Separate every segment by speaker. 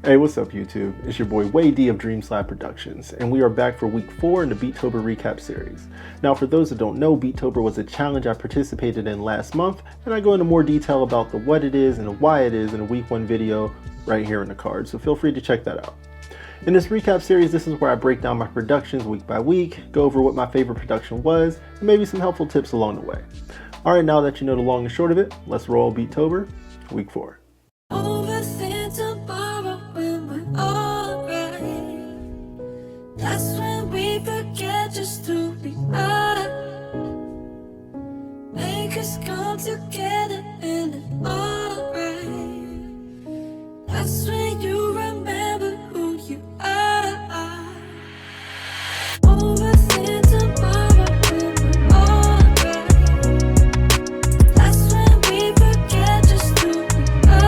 Speaker 1: Hey, what's up YouTube? It's your boy Wade D of Dream Slab Productions, and we are back for week 4 in the Beatober recap series. Now for those that don't know, Beatober was a challenge I participated in last month, and I go into more detail about the what it is and why it is in a week 1 video right here in the card, so feel free to check that out. In this recap series, this is where I break down my productions week by week, go over what my favorite production was, and maybe some helpful tips along the way. Alright, now that you know the long and short of it, let's roll Beatober week 4.
Speaker 2: That's when we forget just to be right. Make us come together and it's alright. That's when you remember who you are. Overthink tomorrow when we're alright. That's when we forget just to be right.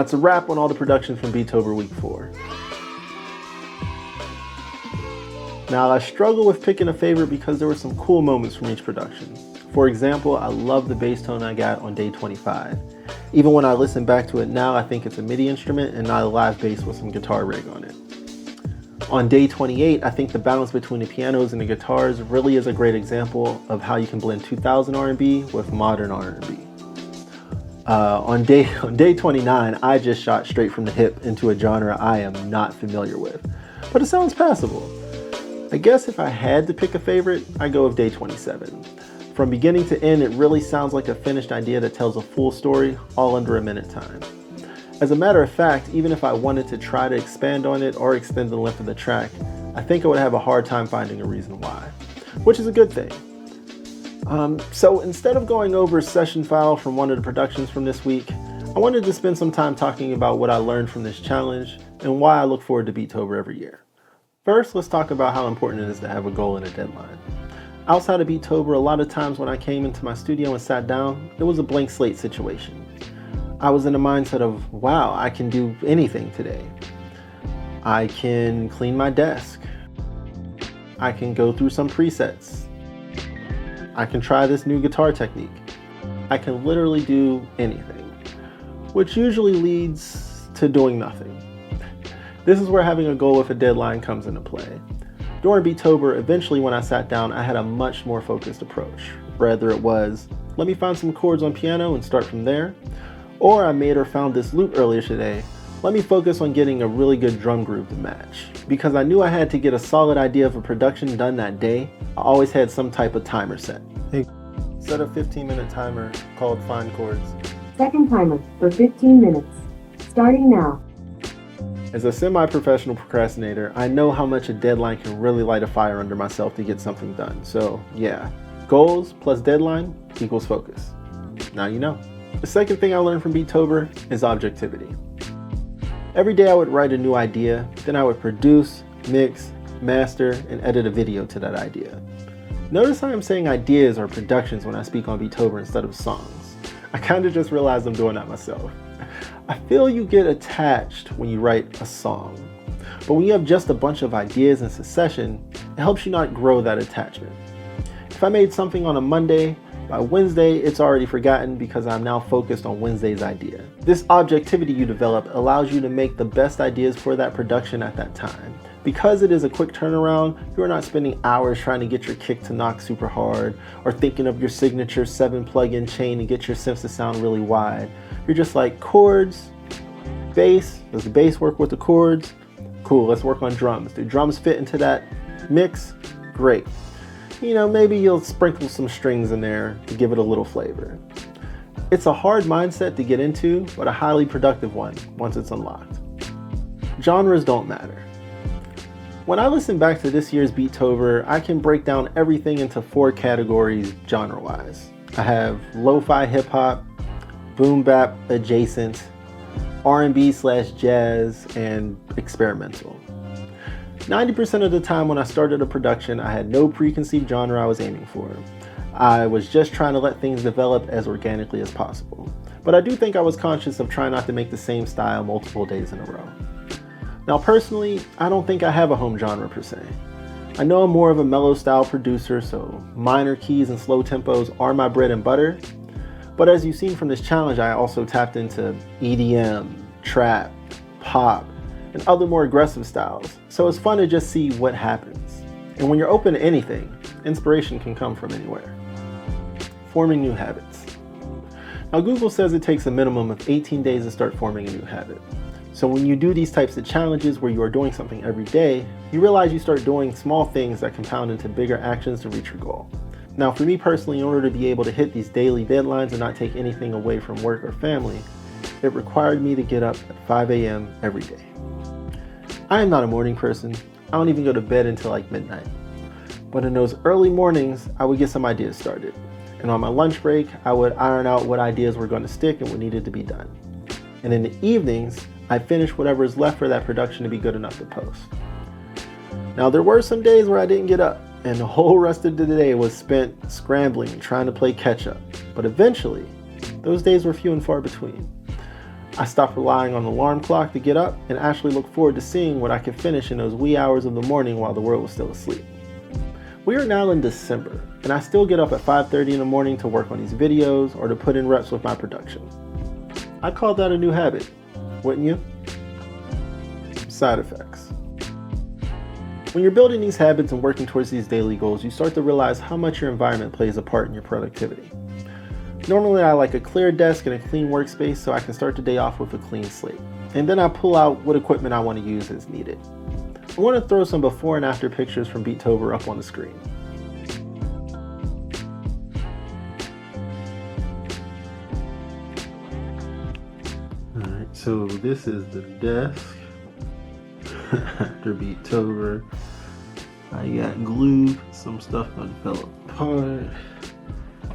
Speaker 1: that's a wrap on all the productions from Beatober Week 4. Now, I struggle with picking a favorite because there were some cool moments from each production. For example, I love the bass tone I got on day 25. Even when I listen back to it now, I think it's a MIDI instrument and not a live bass with some guitar rig on it. On day 28, I think the balance between the pianos and the guitars really is a great example of how you can blend 2000 R&B with modern R&B. On day 29, I just shot straight from the hip into a genre I am not familiar with, but it sounds passable. I guess if I had to pick a favorite, I'd go with day 27. From beginning to end, it really sounds like a finished idea that tells a full story, all under a minute time. As a matter of fact, even if I wanted to try to expand on it or extend the length of the track, I think I would have a hard time finding a reason why, which is a good thing. So instead of going over a session file from one of the productions from this week, I wanted to spend some time talking about what I learned from this challenge and why I look forward to Beatober every year. First, let's talk about how important it is to have a goal and a deadline. Outside of Beatober, a lot of times when I came into my studio and sat down, it was a blank slate situation. I was in a mindset of, wow, I can do anything today. I can clean my desk. I can go through some presets. I can try this new guitar technique. I can literally do anything, which usually leads to doing nothing. This is where having a goal with a deadline comes into play. During Beatober, eventually when I sat down, I had a much more focused approach. Whether it was, let me find some chords on piano and start from there, or I made or found this loop earlier today, let me focus on getting a really good drum groove to match. Because I knew I had to get a solid idea of a production done that day, I always had some type of timer set. Hey, set a 15-minute timer called Find Chords.
Speaker 3: Second timer for 15 minutes. Starting now.
Speaker 1: As a semi-professional procrastinator, I know how much a deadline can really light a fire under myself to get something done. So yeah, goals plus deadline equals focus. Now you know. The second thing I learned from Beatober is objectivity. Every day I would write a new idea, then I would produce, mix, master, and edit a video to that idea. Notice how I'm saying ideas or productions when I speak on Beatober instead of songs. I kind of just realized I'm doing that myself. I feel you get attached when you write a song, but when you have just a bunch of ideas in succession, it helps you not grow that attachment. If I made something on a Monday, by Wednesday it's already forgotten because I'm now focused on Wednesday's idea. This objectivity you develop allows you to make the best ideas for that production at that time. Because it is a quick turnaround, you are not spending hours trying to get your kick to knock super hard or thinking of your signature 7 plug-in chain to get your synths to sound really wide. You're just like, chords, bass, does the bass work with the chords? Cool, let's work on drums. Do drums fit into that mix? Great. You know, maybe you'll sprinkle some strings in there to give it a little flavor. It's a hard mindset to get into, but a highly productive one once it's unlocked. Genres don't matter. When I listen back to this year's Beatober, I can break down everything into 4 categories genre-wise. I have lo-fi hip-hop, boom bap adjacent, R&B/jazz, and experimental. 90% of the time when I started a production, I had no preconceived genre I was aiming for. I was just trying to let things develop as organically as possible. But I do think I was conscious of trying not to make the same style multiple days in a row. Now personally, I don't think I have a home genre per se. I know I'm more of a mellow style producer, so minor keys and slow tempos are my bread and butter. But as you've seen from this challenge, I also tapped into EDM, trap, pop, and other more aggressive styles. So it's fun to just see what happens. And when you're open to anything, inspiration can come from anywhere. Forming new habits. Now Google says it takes a minimum of 18 days to start forming a new habit. So when you do these types of challenges where you are doing something every day, you realize you start doing small things that compound into bigger actions to reach your goal. Now for me personally, in order to be able to hit these daily deadlines and not take anything away from work or family, it required me to get up at 5 a.m. every day. I am not a morning person. I don't even go to bed until like midnight. But in those early mornings, I would get some ideas started. And on my lunch break, I would iron out what ideas were going to stick and what needed to be done. And in the evenings, I'd finish whatever is left for that production to be good enough to post. Now there were some days where I didn't get up, and the whole rest of the day was spent scrambling and trying to play catch up. But eventually, those days were few and far between. I stopped relying on the alarm clock to get up and actually look forward to seeing what I could finish in those wee hours of the morning while the world was still asleep. We are now in December, and I still get up at 5:30 in the morning to work on these videos or to put in reps with my production. I call that a new habit, wouldn't you? Side effects. When you're building these habits and working towards these daily goals, you start to realize how much your environment plays a part in your productivity. Normally I like a clear desk and a clean workspace so I can start the day off with a clean slate. And then I pull out what equipment I want to use as needed. I want to throw some before and after pictures from Beatober up on the screen. Alright, so this is the desk after Beatober. I got glue, some stuff that fell apart.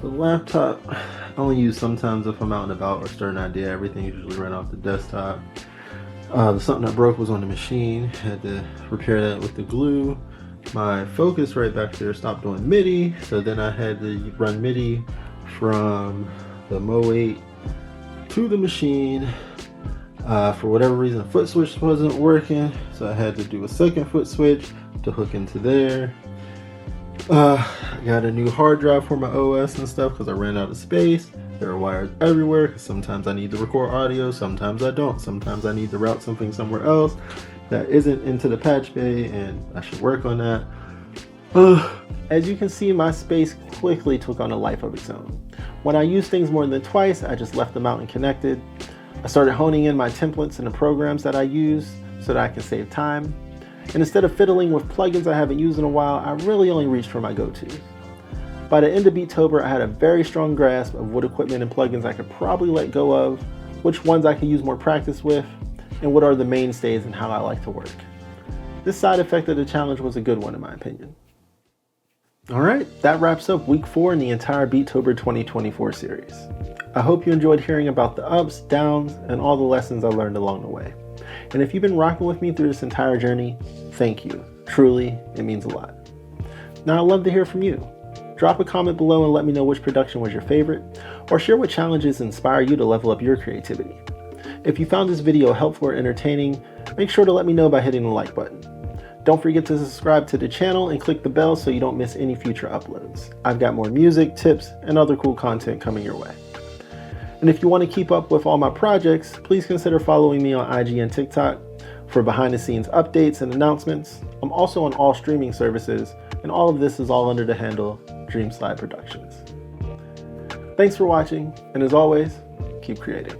Speaker 1: The laptop I only use sometimes if I'm out and about or start an idea. Everything usually run off the desktop. Something that broke was on the machine. Had to repair that with the glue. My Focus right back there stopped doing MIDI, so then I had to run MIDI from the Mo 8 to the machine. For whatever reason, the foot switch wasn't working, so I had to do a second foot switch to hook into there. I got a new hard drive for my OS and stuff because I ran out of space. There are wires everywhere because sometimes I need to record audio, sometimes I don't. Sometimes I need to route something somewhere else that isn't into the patch bay, and I should work on that. As you can see, my space quickly took on a life of its own. When I used things more than twice, I just left them out and connected. I started honing in my templates and the programs that I use so that I can save time. And instead of fiddling with plugins I haven't used in a while, I really only reached for my go-tos. By the end of Beatober, I had a very strong grasp of what equipment and plugins I could probably let go of, which ones I could use more practice with, and what are the mainstays and how I like to work. This side effect of the challenge was a good one in my opinion. Alright, that wraps up week 4 in the entire Beatober 2024 series. I hope you enjoyed hearing about the ups, downs, and all the lessons I learned along the way. And if you've been rocking with me through this entire journey, thank you. Truly, it means a lot. Now I'd love to hear from you. Drop a comment below and let me know which production was your favorite, or share what challenges inspire you to level up your creativity. If you found this video helpful or entertaining, make sure to let me know by hitting the like button. Don't forget to subscribe to the channel and click the bell so you don't miss any future uploads. I've got more music, tips, and other cool content coming your way. And if you want to keep up with all my projects, please consider following me on IG and TikTok for behind the scenes updates and announcements. I'm also on all streaming services, and all of this is all under the handle Dreamslide Productions. Thanks for watching, and as always, keep creating.